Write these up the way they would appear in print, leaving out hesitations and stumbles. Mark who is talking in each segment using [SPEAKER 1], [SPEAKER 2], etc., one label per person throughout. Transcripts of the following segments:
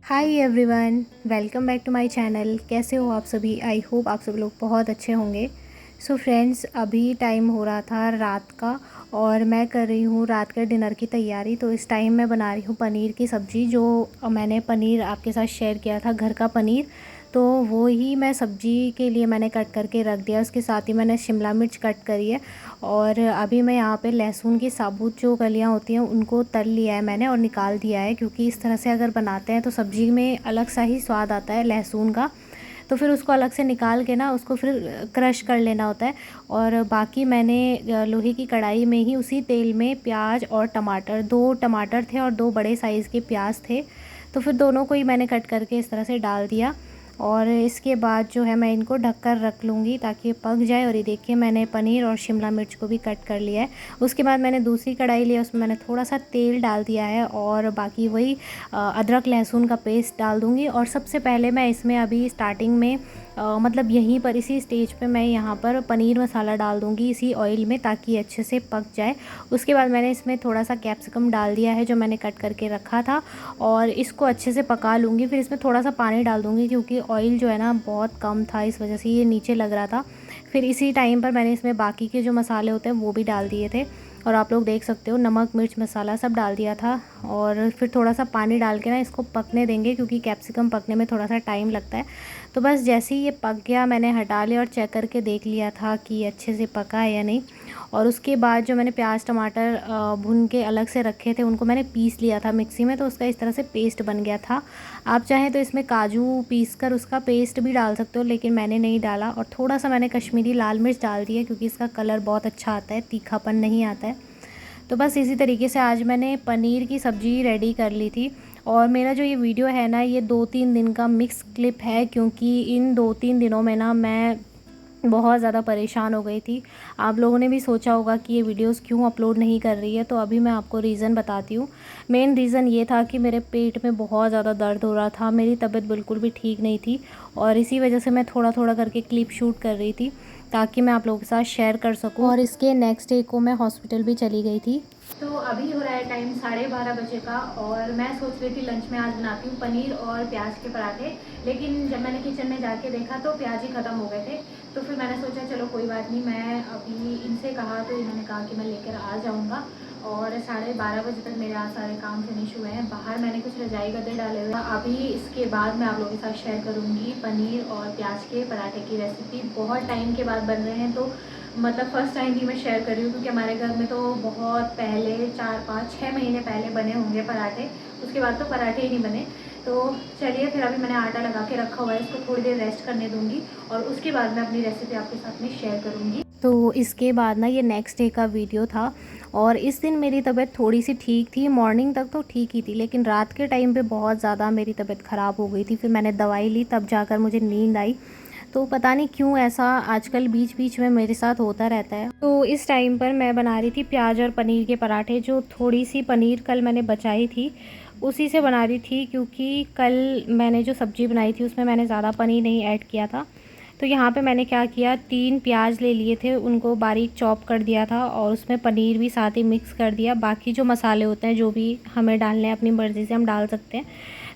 [SPEAKER 1] Hi everyone, welcome back to my channel. कैसे हो आप सभी? आई होप आप सब लोग बहुत अच्छे होंगे। सो फ्रेंड्स, अभी टाइम हो रहा था रात का और मैं कर रही हूँ रात के डिनर की तैयारी। तो इस टाइम मैं बना रही हूँ पनीर की सब्ज़ी। जो मैंने पनीर आपके साथ शेयर किया था, घर का पनीर, तो वो ही मैं सब्ज़ी के लिए मैंने कट करके रख दिया। उसके साथ ही मैंने शिमला मिर्च कट करी है और अभी मैं यहाँ पे लहसुन की साबुत जो कलियाँ होती हैं उनको तल लिया है मैंने और निकाल दिया है, क्योंकि इस तरह से अगर बनाते हैं तो सब्ज़ी में अलग सा ही स्वाद आता है लहसुन का। तो फिर उसको अलग से निकाल के ना उसको फिर क्रश कर लेना होता है। और बाकी मैंने लोहे की कढ़ाई में ही उसी तेल में प्याज और टमाटर, 2 टमाटर थे और 2 बड़े साइज़ के प्याज थे, तो फिर दोनों को ही मैंने कट करके इस तरह से डाल दिया। और इसके बाद जो है मैं इनको ढक कर रख लूँगी ताकि ये पक जाए। और ये देखिए, मैंने पनीर और शिमला मिर्च को भी कट कर लिया है। उसके बाद मैंने दूसरी कढ़ाई लिया, उसमें मैंने थोड़ा सा तेल डाल दिया है और बाकी वही अदरक लहसुन का पेस्ट डाल दूँगी। और सबसे पहले मैं इसमें अभी स्टार्टिंग में मतलब यहीं पर इसी स्टेज पे मैं यहाँ पर पनीर मसाला डाल दूँगी इसी ऑयल में, ताकि अच्छे से पक जाए। उसके बाद मैंने इसमें थोड़ा सा कैप्सिकम डाल दिया है जो मैंने कट करके रखा था, और इसको अच्छे से पका लूँगी। फिर इसमें थोड़ा सा पानी डाल दूँगी क्योंकि ऑयल जो है ना बहुत कम था, इस वजह से ये नीचे लग रहा था। फिर इसी टाइम पर मैंने इसमें बाकी के जो मसाले होते हैं वो भी डाल दिए थे, और आप लोग देख सकते हो नमक मिर्च मसाला सब डाल दिया था। और फिर थोड़ा सा पानी डाल के ना इसको पकने देंगे, क्योंकि कैप्सिकम पकने में थोड़ा सा टाइम लगता है। तो बस जैसे ही ये पक गया मैंने हटा लिया और चेक करके देख लिया था कि अच्छे से पका है या नहीं। और उसके बाद जो मैंने प्याज टमाटर भून के अलग से रखे थे उनको मैंने पीस लिया था मिक्सी में, तो उसका इस तरह से पेस्ट बन गया था। आप चाहें तो इसमें काजू पीस कर उसका पेस्ट भी डाल सकते हो, लेकिन मैंने नहीं डाला। और थोड़ा सा मैंने कश्मीरी लाल मिर्च डाल दी है क्योंकि इसका कलर बहुत अच्छा आता है, तीखापन नहीं आता है। तो बस इसी तरीके से आज मैंने पनीर की सब्ज़ी रेडी कर ली थी। और मेरा जो ये वीडियो है ना, ये 2-3 दिन का मिक्स क्लिप है, क्योंकि इन 2-3 दिनों में ना मैं बहुत ज़्यादा परेशान हो गई थी। आप लोगों ने भी सोचा होगा कि ये वीडियोस क्यों अपलोड नहीं कर रही है, तो अभी मैं आपको रीज़न बताती हूँ। मेन रीज़न ये था कि मेरे पेट में बहुत ज़्यादा दर्द हो रहा था, मेरी तबीयत बिल्कुल भी ठीक नहीं थी, और इसी वजह से मैं थोड़ा थोड़ा करके क्लिप शूट कर रही थी ताकि मैं आप लोगों के साथ शेयर कर सकूँ। और इसके नेक्स्ट डे को मैं हॉस्पिटल भी चली गई थी। तो अभी हो रहा है टाइम 12:30 बजे का, और मैं सोच रही थी लंच में आज बनाती हूँ पनीर और प्याज के पराठे। लेकिन जब मैंने किचन में जाके देखा तो प्याज ही ख़त्म हो गए थे। तो फिर मैंने सोचा चलो कोई बात नहीं, मैं अभी इनसे कहा तो इन्होंने कहा कि मैं लेकर आ जाऊँगा। और 12:30 बजे तक मेरे आज सारे काम फिनिश हुए हैं। बाहर मैंने कुछ रजाई गद्दे डाले हुए हैं। अभी इसके बाद मैं आप लोगों के साथ शेयर करूँगी पनीर और प्याज के पराठे की रेसिपी। बहुत टाइम के बाद बन रहे हैं, तो मतलब फ़र्स्ट टाइम भी मैं शेयर कर रही हूँ, क्योंकि हमारे घर में तो बहुत पहले 4-5-6 महीने पहले बने होंगे पराठे। उसके बाद तो पराठे ही नहीं बने। तो चलिए, फिर अभी मैंने आटा लगा के रखा हुआ है, इसको थोड़ी देर रेस्ट करने दूँगी और उसके बाद मैं अपनी रेसिपी आपके साथ में शेयर करूँगी। तो इसके बाद ना ये नेक्स्ट डे का वीडियो था, और इस दिन मेरी तबीयत थोड़ी सी ठीक थी। मॉर्निंग तक तो ठीक ही थी, लेकिन रात के टाइम पे बहुत ज़्यादा मेरी तबीयत ख़राब हो गई थी। फिर मैंने दवाई ली, तब जाकर मुझे नींद आई। तो पता नहीं क्यों ऐसा आजकल बीच बीच में मेरे साथ होता रहता है। तो इस टाइम पर मैं बना रही थी प्याज और पनीर के पराठे। जो थोड़ी सी पनीर कल मैंने बचाई थी उसी से बना रही थी, क्योंकि कल मैंने जो सब्ज़ी बनाई थी उसमें मैंने ज़्यादा पनीर नहीं ऐड किया था। तो यहाँ पे मैंने क्या किया, 3 प्याज ले लिए थे, उनको बारीक चॉप कर दिया था और उसमें पनीर भी साथ ही मिक्स कर दिया। बाकी जो मसाले होते हैं जो भी हमें डालने हैं अपनी मर्ज़ी से हम डाल सकते हैं।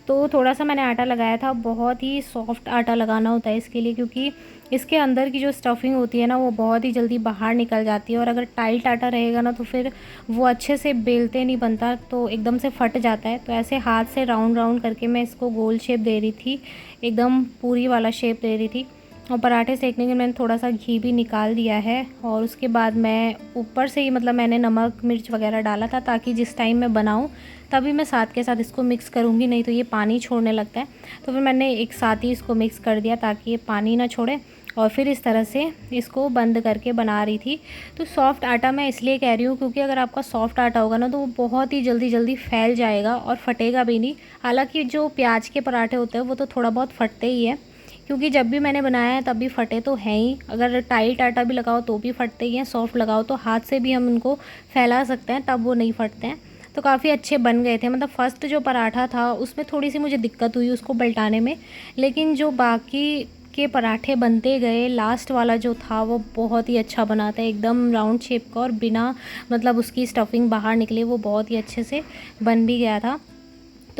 [SPEAKER 1] तो थोड़ा सा मैंने आटा लगाया था, बहुत ही सॉफ्ट आटा लगाना होता है इसके लिए, क्योंकि इसके अंदर की जो स्टफिंग होती है ना वो बहुत ही जल्दी बाहर निकल जाती है। और अगर टाइट आटा रहेगा ना तो फिर वो अच्छे से बेलते नहीं बनता, तो एकदम से फट जाता है। तो ऐसे हाथ से राउंड राउंड करके मैं इसको गोल शेप दे रही थी, एकदम पूरी वाला शेप दे रही थी। और पराठे सेकने के मैंने थोड़ा सा घी भी निकाल दिया है। और उसके बाद मैं ऊपर से ही मतलब मैंने नमक मिर्च वगैरह डाला था, ताकि जिस टाइम मैं बनाऊं तभी मैं साथ के साथ इसको मिक्स करूंगी, नहीं तो ये पानी छोड़ने लगता है। तो फिर मैंने एक साथ ही इसको मिक्स कर दिया ताकि ये पानी ना छोड़े, और फिर इस तरह से इसको बंद करके बना रही थी। तो सॉफ्ट आटा मैं इसलिए कह रही हूँ क्योंकि अगर आपका सॉफ्ट आटा होगा ना तो वो बहुत ही जल्दी जल्दी फैल जाएगा और फटेगा भी नहीं। हालांकि जो प्याज के पराठे होते हैं वो तो थोड़ा बहुत फटते ही है, क्योंकि जब भी मैंने बनाया है तब भी फटे तो हैं ही। अगर टाइट आटा भी लगाओ तो भी फटते ही हैं, सॉफ्ट लगाओ तो हाथ से भी हम उनको फैला सकते हैं तब वो नहीं फटते हैं। तो काफ़ी अच्छे बन गए थे। मतलब फ़र्स्ट जो पराठा था उसमें थोड़ी सी मुझे दिक्कत हुई उसको पलटाने में, लेकिन जो बाकी के पराठे बनते गए लास्ट वाला जो था वो बहुत ही अच्छा बना था, एकदम राउंड शेप का, और बिना मतलब उसकी स्टफिंग बाहर निकले वो बहुत ही अच्छे से बन भी गया था।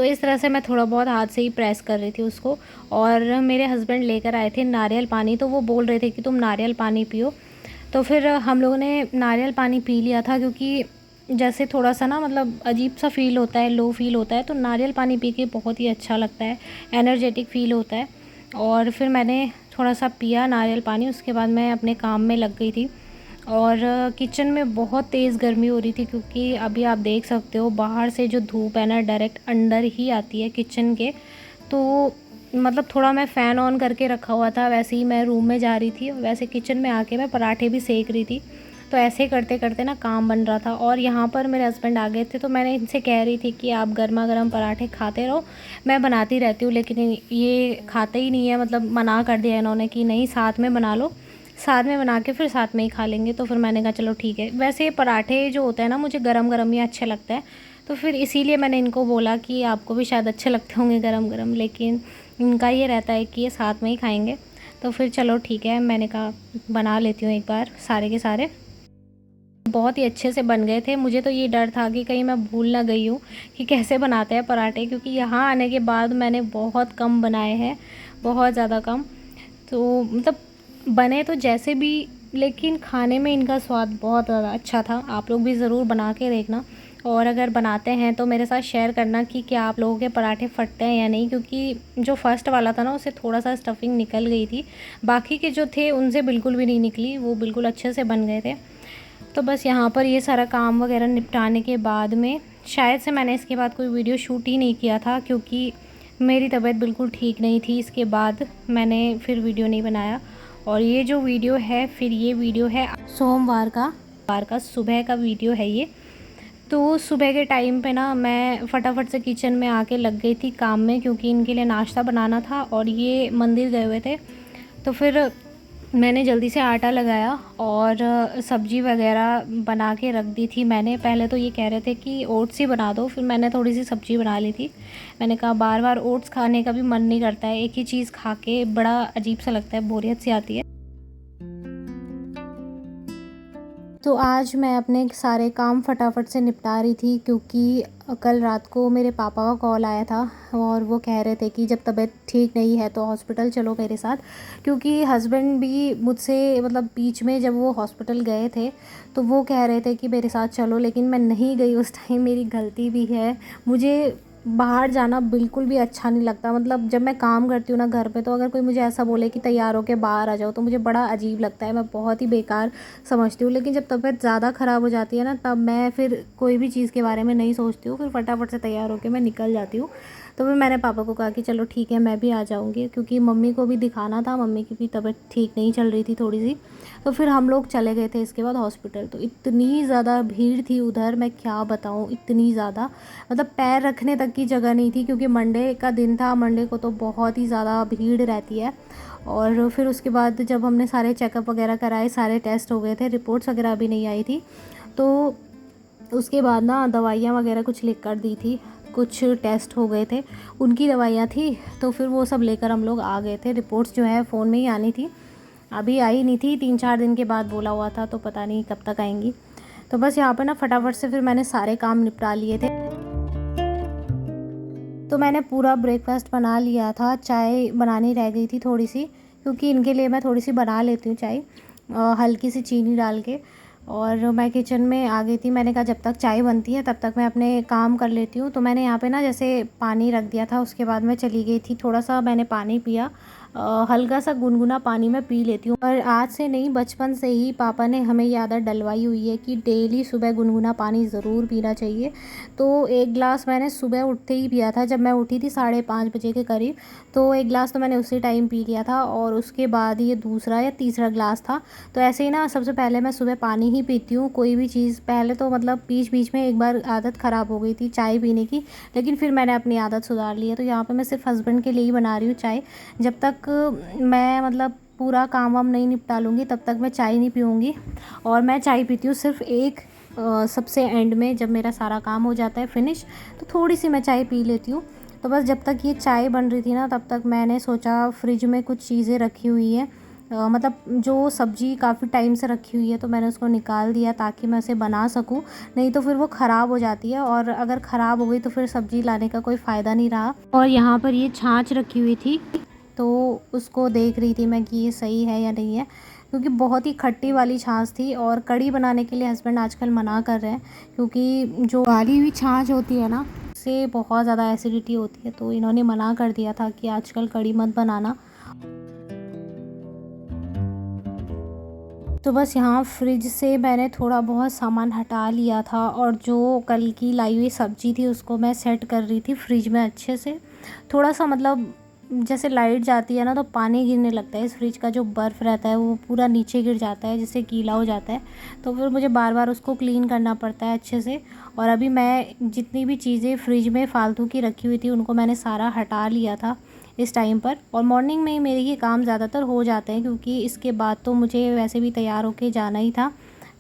[SPEAKER 1] तो इस तरह से मैं थोड़ा बहुत हाथ से ही प्रेस कर रही थी उसको। और मेरे हस्बैंड लेकर आए थे नारियल पानी, तो वो बोल रहे थे कि तुम नारियल पानी पियो। तो फिर हम लोगों ने नारियल पानी पी लिया था, क्योंकि जैसे थोड़ा सा ना मतलब अजीब सा फ़ील होता है, लो फ़ील होता है, तो नारियल पानी पी के बहुत ही अच्छा लगता है, एनर्जेटिक फ़ील होता है। और फिर मैंने थोड़ा सा पिया नारियल पानी, उसके बाद मैं अपने काम में लग गई थी। और किचन में बहुत तेज़ गर्मी हो रही थी, क्योंकि अभी आप देख सकते हो बाहर से जो धूप है ना डायरेक्ट अंदर ही आती है किचन के। तो मतलब थोड़ा मैं फ़ैन ऑन करके रखा हुआ था, वैसे ही मैं रूम में जा रही थी और वैसे किचन में आके मैं पराठे भी सेक रही थी। तो ऐसे करते करते ना काम बन रहा था। और यहाँ पर मेरे हस्बैंड आ गए थे, तो मैंने इनसे कह रही थी कि आप गर्मा गर्म पराठे खाते रहो, मैं बनाती रहती हूँ। लेकिन ये खाते ही नहीं है, मतलब मना कर दिया इन्होंने कि नहीं साथ में बना लो, साथ में बना के फिर साथ में ही खा लेंगे। तो फिर मैंने कहा चलो ठीक है। वैसे पराठे जो होते हैं ना मुझे गरम गरम ही अच्छे लगते हैं, तो फिर इसीलिए मैंने इनको बोला कि आपको भी शायद अच्छे लगते होंगे गरम गरम, लेकिन इनका ये रहता है कि ये साथ में ही खाएंगे। तो फिर चलो ठीक है, मैंने कहा बना लेती हूँ एक बार सारे के सारे। बहुत ही अच्छे से बन गए थे। मुझे तो ये डर था कि कहीं मैं भूल ना गई हूँ कि कैसे बनाते हैं पराठे, क्योंकि यहाँ आने के बाद मैंने बहुत कम बनाए हैं, बहुत ज़्यादा कम। तो मतलब बने तो जैसे भी, लेकिन खाने में इनका स्वाद बहुत ज़्यादा अच्छा था। आप लोग भी ज़रूर बना के देखना, और अगर बनाते हैं तो मेरे साथ शेयर करना कि क्या आप लोगों के पराठे फटते हैं या नहीं, क्योंकि जो फर्स्ट वाला था ना उससे थोड़ा सा स्टफिंग निकल गई थी, बाकी के जो थे उनसे बिल्कुल भी नहीं निकली, वो बिल्कुल अच्छे से बन गए थे। तो बस यहाँ पर ये सारा काम वगैरह निपटाने के बाद में शायद से मैंने इसके बाद कोई वीडियो शूट ही नहीं किया था, क्योंकि मेरी तबीयत बिल्कुल ठीक नहीं थी। इसके बाद मैंने फिर वीडियो नहीं बनाया। और ये जो वीडियो है, फिर ये वीडियो है सोमवार का सुबह का वीडियो है ये। तो सुबह के टाइम पे ना मैं फटाफट से किचन में आके लग गई थी काम में, क्योंकि इनके लिए नाश्ता बनाना था और ये मंदिर गए हुए थे। तो फिर मैंने जल्दी से आटा लगाया और सब्ज़ी वगैरह बना के रख दी थी मैंने। पहले तो ये कह रहे थे कि ओट्स ही बना दो, फिर मैंने थोड़ी सी सब्ज़ी बना ली थी। मैंने कहा बार बार ओट्स खाने का भी मन नहीं करता है, एक ही चीज़ खा के बड़ा अजीब सा लगता है, बोरियत सी आती है। तो आज मैं अपने सारे काम फटाफट से निपटा रही थी, क्योंकि कल रात को मेरे पापा का कॉल आया था और वो कह रहे थे कि जब तबीयत ठीक नहीं है तो हॉस्पिटल चलो मेरे साथ। क्योंकि हस्बैंड भी मुझसे मतलब बीच में जब वो हॉस्पिटल गए थे तो वो कह रहे थे कि मेरे साथ चलो, लेकिन मैं नहीं गई उस टाइम। मेरी गलती भी है, मुझे बाहर जाना बिल्कुल भी अच्छा नहीं लगता। मतलब जब मैं काम करती हूँ ना घर पे, तो अगर कोई मुझे ऐसा बोले कि तैयार होके बाहर आ जाओ तो मुझे बड़ा अजीब लगता है, मैं बहुत ही बेकार समझती हूँ। लेकिन जब तबीयत ज़्यादा ख़राब हो जाती है ना, तब मैं फिर कोई भी चीज़ के बारे में नहीं सोचती हूँ, फिर फटाफट से तैयार होके मैं निकल जाती हूँ। तो फिर मैंने पापा को कहा कि चलो ठीक है मैं भी आ जाऊँगी, क्योंकि मम्मी को भी दिखाना था, मम्मी की भी तबीयत ठीक नहीं चल रही थी थोड़ी सी। तो फिर हम लोग चले गए थे इसके बाद हॉस्पिटल। तो इतनी ज़्यादा भीड़ थी उधर, मैं क्या बताऊँ, इतनी ज़्यादा मतलब पैर रखने तक की जगह नहीं थी, क्योंकि मंडे का दिन था। मंडे को तो बहुत ही ज़्यादा भीड़ रहती है। और फिर उसके बाद जब हमने सारे चेकअप वगैरह कराए, सारे टेस्ट हो गए थे, रिपोर्ट्स वगैरह अभी नहीं आई थी, तो उसके बाद ना दवाइयाँ वगैरह कुछ लिख कर दी थी, कुछ टेस्ट हो गए थे उनकी दवाइयाँ थी। तो फिर वो सब लेकर हम लोग आ गए थे। रिपोर्ट्स जो है फ़ोन में ही आनी थी, अभी आई नहीं थी, 3-4 दिन के बाद बोला हुआ था, तो पता नहीं कब तक आएंगी। तो बस यहाँ पे ना फटाफट से फिर मैंने सारे काम निपटा लिए थे। तो मैंने पूरा ब्रेकफास्ट बना लिया था, चाय बनानी रह गई थी थोड़ी सी, क्योंकि इनके लिए मैं थोड़ी सी बना लेती हूँ चाय, हल्की सी चीनी डाल के। और मैं किचन में आ गई थी, मैंने कहा जब तक चाय बनती है तब तक मैं अपने काम कर लेती हूँ। तो मैंने यहाँ पे ना जैसे पानी रख दिया था, उसके बाद मैं चली गई थी, थोड़ा सा मैंने पानी पिया, हल्का सा गुनगुना पानी मैं पी लेती हूँ। और आज से नहीं, बचपन से ही पापा ने हमें ये आदत डलवाई हुई है कि डेली सुबह गुनगुना पानी ज़रूर पीना चाहिए। तो एक गिलास मैंने सुबह उठते ही पिया था, जब मैं उठी थी 5:30 बजे के करीब। तो एक गिलास तो मैंने उसी टाइम पी लिया था, और उसके बाद ये दूसरा या तीसरा गिलास था। तो ऐसे ही ना सबसे पहले मैं सुबह पानी ही पीती हूँ, कोई भी चीज़। पहले तो मतलब बीच बीच में एक बार आदत ख़राब हो गई थी चाय पीने की, लेकिन फिर मैंने अपनी आदत सुधार ली है। तो यहाँ पे मैं सिर्फ हस्बैंड के लिए ही बना रही हूँ चाय। जब तक मैं मतलब पूरा काम वाम नहीं निपटा लूँगी तब तक मैं चाय नहीं पीऊँगी। और मैं चाय पीती हूँ सिर्फ एक सबसे एंड में, जब मेरा सारा काम हो जाता है फिनिश, तो थोड़ी सी मैं चाय पी लेती हूँ। तो बस जब तक ये चाय बन रही थी ना, तब तक मैंने सोचा फ्रिज में कुछ चीज़ें रखी हुई हैं, मतलब जो सब्ज़ी काफ़ी टाइम से रखी हुई है तो मैंने उसको निकाल दिया ताकि मैं उसे बना सकूं, नहीं तो फिर वो ख़राब हो जाती है और अगर ख़राब हो गई तो फिर सब्ज़ी लाने का कोई फ़ायदा नहीं रहा। और यहाँ पर ये छाछ रखी हुई थी तो उसको देख रही थी मैं कि ये सही है या नहीं है, क्योंकि बहुत ही खट्टी वाली छाछ थी और कढ़ी बनाने के लिए हस्बैंड आजकल मना कर रहे हैं, क्योंकि जो गाली हुई छाछ होती है ना उससे बहुत ज़्यादा एसिडिटी होती है, तो इन्होंने मना कर दिया था कि आजकल कढ़ी मत बनाना। तो बस यहाँ फ्रिज से मैंने थोड़ा बहुत सामान हटा लिया था और जो कल की लाई हुई सब्ज़ी थी उसको मैं सेट कर रही थी फ्रिज में अच्छे से। थोड़ा सा मतलब जैसे लाइट जाती है ना तो पानी गिरने लगता है, इस फ्रिज का जो बर्फ़ रहता है वो पूरा नीचे गिर जाता है जिससे गीला हो जाता है, तो फिर मुझे बार बार उसको क्लीन करना पड़ता है अच्छे से। और अभी मैं जितनी भी चीज़ें फ्रिज में फ़ालतू की रखी हुई थी उनको मैंने सारा हटा लिया था इस टाइम पर। और मॉर्निंग में ही मेरे ये काम ज़्यादातर हो जाते हैं, क्योंकि इसके बाद तो मुझे वैसे भी तैयार होके जाना ही था,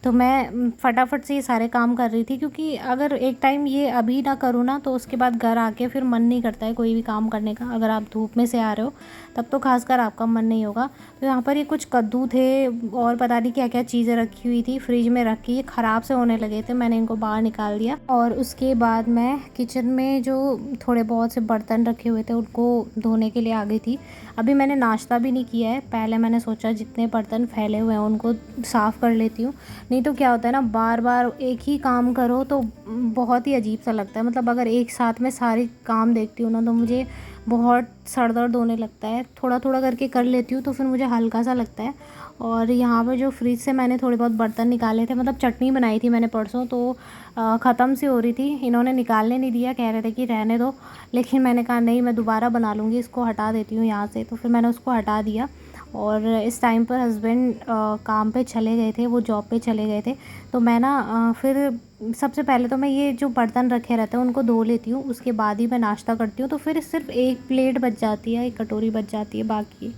[SPEAKER 1] तो मैं फटाफट से ये सारे काम कर रही थी, क्योंकि अगर एक टाइम ये अभी ना करूँ ना तो उसके बाद घर आके फिर मन नहीं करता है कोई भी काम करने का। अगर आप धूप में से आ रहे हो तब तो खासकर आपका मन नहीं होगा। तो यहाँ पर ये कुछ कद्दू थे और पता नहीं क्या क्या चीज़ें रखी हुई थी फ्रिज में रख के, ये ख़राब से होने लगे थे, मैंने इनको बाहर निकाल दिया। और उसके बाद मैं किचन में जो थोड़े बहुत से बर्तन रखे हुए थे उनको धोने के लिए आ गई थी। अभी मैंने नाश्ता भी नहीं किया है, पहले मैंने सोचा जितने बर्तन फैले हुए हैं उनको साफ़ कर लेती हूँ, नहीं तो क्या होता है ना बार बार एक ही काम करो तो बहुत ही अजीब सा लगता है। मतलब अगर एक साथ में सारे काम देखती हूँ ना तो मुझे बहुत सर दर्द होने लगता है, थोड़ा थोड़ा करके कर लेती हूँ तो फिर मुझे हल्का सा लगता है। और यहाँ पर जो फ्रिज से मैंने थोड़े बहुत बर्तन निकाले थे, मतलब चटनी बनाई थी मैंने परसों, तो ख़त्म सी हो रही थी, इन्होंने निकालने नहीं दिया, कह रहे थे कि रहने दो, लेकिन मैंने कहा नहीं मैं दोबारा बना लूँगी, इसको हटा देती हूँ यहाँ से, तो फिर मैंने उसको हटा दिया। और इस टाइम पर हस्बैंड काम पे चले गए थे, वो जॉब पे चले गए थे, तो मैं ना फिर सबसे पहले तो मैं ये जो बर्तन रखे रहते हैं उनको धो लेती हूँ, उसके बाद ही मैं नाश्ता करती हूँ, तो फिर सिर्फ एक प्लेट बच जाती है, एक कटोरी बच जाती है, बाकी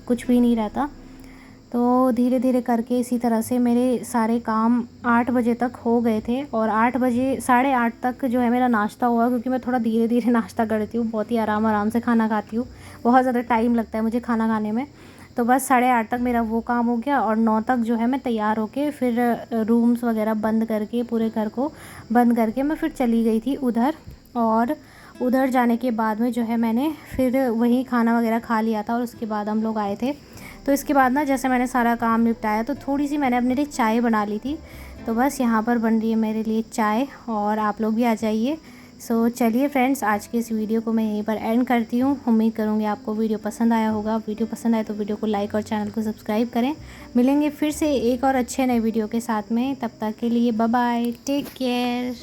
[SPEAKER 1] कुछ भी नहीं रहता। तो धीरे धीरे करके इसी तरह से मेरे सारे काम 8 बजे तक हो गए थे और 8 बजे 8:30 तक जो है मेरा नाश्ता हुआ, क्योंकि मैं थोड़ा धीरे धीरे नाश्ता करती हूँ, बहुत ही आराम आराम से खाना खाती हूँ, बहुत ज़्यादा टाइम लगता है मुझे खाना खाने में। तो बस 8:30 तक मेरा वो काम हो गया और 9 तक जो है मैं तैयार होके फिर रूम्स वगैरह बंद करके पूरे घर को बंद करके मैं फिर चली गई थी उधर। और उधर जाने के बाद में जो है मैंने फिर वहीं खाना वगैरह खा लिया था और उसके बाद हम लोग आए थे। तो इसके बाद ना जैसे मैंने सारा काम निपटाया तो थोड़ी सी मैंने अपने लिए चाय बना ली थी, तो बस यहाँ पर बन रही है मेरे लिए चाय और आप लोग भी आ जाइए। सो चलिए फ्रेंड्स, आज की इस वीडियो को मैं यहीं पर एंड करती हूँ। उम्मीद करूँगी आपको वीडियो पसंद आया होगा। वीडियो पसंद आए तो वीडियो को लाइक और चैनल को सब्सक्राइब करें। मिलेंगे फिर से एक और अच्छे नए वीडियो के साथ में, तब तक के लिए बाय बाय, टेक केयर।